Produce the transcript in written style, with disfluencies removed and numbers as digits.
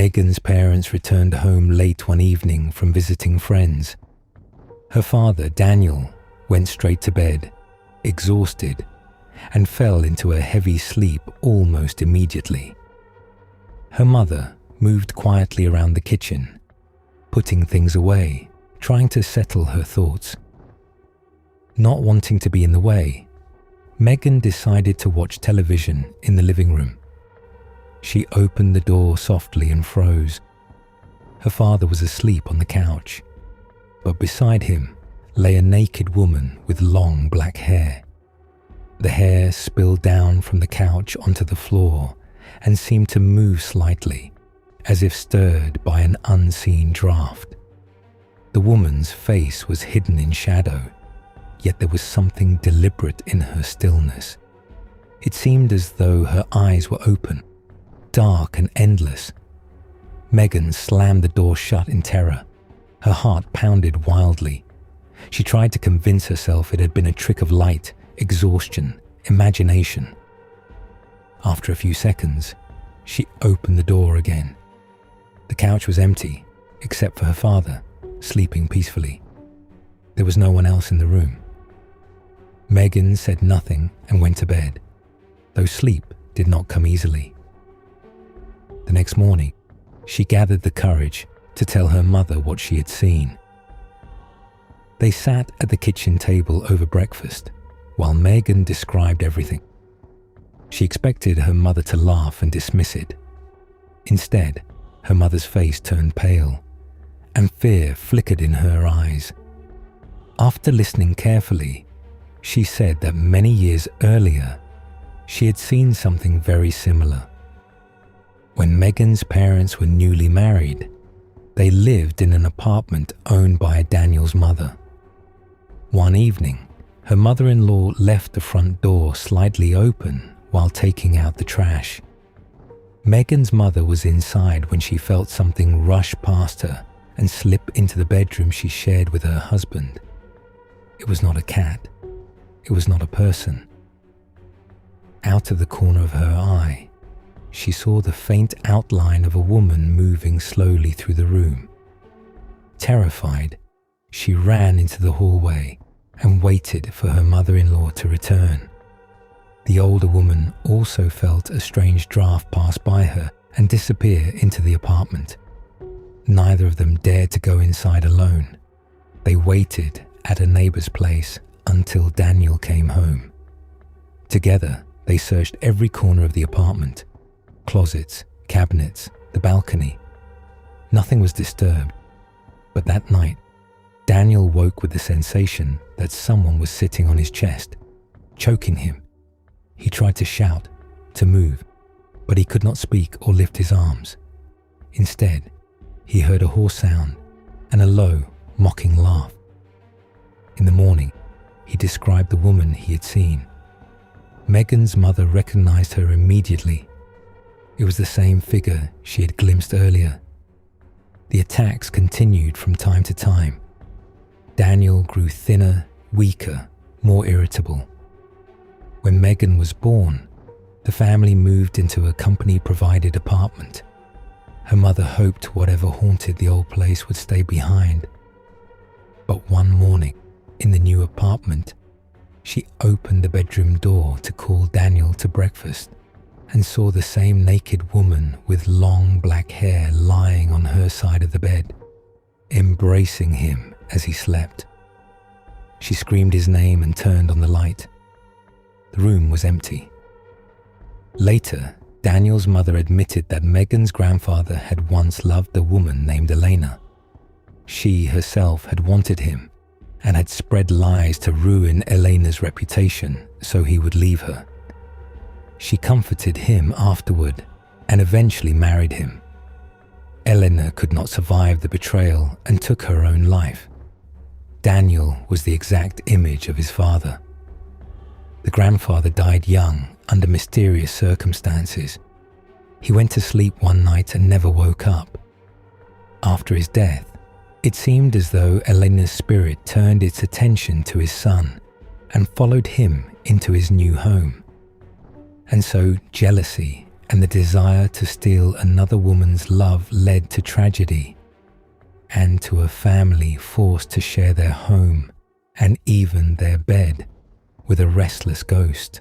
Megan's parents returned home late one evening from visiting friends. Her father, Daniel, went straight to bed, exhausted, and fell into a heavy sleep almost immediately. Her mother moved quietly around the kitchen, putting things away, trying to settle her thoughts. Not wanting to be in the way, Megan decided to watch television in the living room. She opened the door softly and froze. Her father was asleep on the couch, but beside him lay a naked woman with long black hair. The hair spilled down from the couch onto the floor and seemed to move slightly, as if stirred by an unseen draft. The woman's face was hidden in shadow, yet there was something deliberate in her stillness. It seemed as though her eyes were open, dark and endless. Megan slammed the door shut in terror. Her heart pounded wildly. She tried to convince herself it had been a trick of light, exhaustion, imagination. After a few seconds, she opened the door again. The couch was empty, except for her father, sleeping peacefully. There was no one else in the room. Megan said nothing and went to bed, though sleep did not come easily. The next morning, she gathered the courage to tell her mother what she had seen. They sat at the kitchen table over breakfast, while Megan described everything. She expected her mother to laugh and dismiss it. Instead, her mother's face turned pale, and fear flickered in her eyes. After listening carefully, she said that many years earlier, she had seen something very similar. When Megan's parents were newly married, they lived in an apartment owned by Daniel's mother. One evening, her mother-in-law left the front door slightly open while taking out the trash. Megan's mother was inside when she felt something rush past her and slip into the bedroom she shared with her husband. It was not a cat. It was not a person. Out of the corner of her eye, she saw the faint outline of a woman moving slowly through the room. Terrified, she ran into the hallway and waited for her mother-in-law to return. The older woman also felt a strange draft pass by her and disappear into the apartment. Neither of them dared to go inside alone. They waited at a neighbor's place until Daniel came home. Together, they searched every corner of the apartment, closets, cabinets, the balcony. Nothing was disturbed, but that night, Daniel woke with the sensation that someone was sitting on his chest, choking him. He tried to shout, to move, but he could not speak or lift his arms. Instead, he heard a hoarse sound and a low, mocking laugh. In the morning, he described the woman he had seen. Megan's mother recognized her immediately. It was the same figure she had glimpsed earlier. The attacks continued from time to time. Daniel grew thinner, weaker, more irritable. When Megan was born, the family moved into a company-provided apartment. Her mother hoped whatever haunted the old place would stay behind. But one morning, in the new apartment, she opened the bedroom door to call Daniel to breakfast and saw the same naked woman with long black hair lying on her side of the bed, embracing him as he slept. She screamed his name and turned on the light. The room was empty. Later, Daniel's mother admitted that Megan's grandfather had once loved a woman named Elena. She herself had wanted him and had spread lies to ruin Elena's reputation so he would leave her. She comforted him afterward and eventually married him. Elena could not survive the betrayal and took her own life. Daniel was the exact image of his father. The grandfather died young under mysterious circumstances. He went to sleep one night and never woke up. After his death, it seemed as though Elena's spirit turned its attention to his son and followed him into his new home. And so jealousy and the desire to steal another woman's love led to tragedy, and to a family forced to share their home and even their bed with a restless ghost.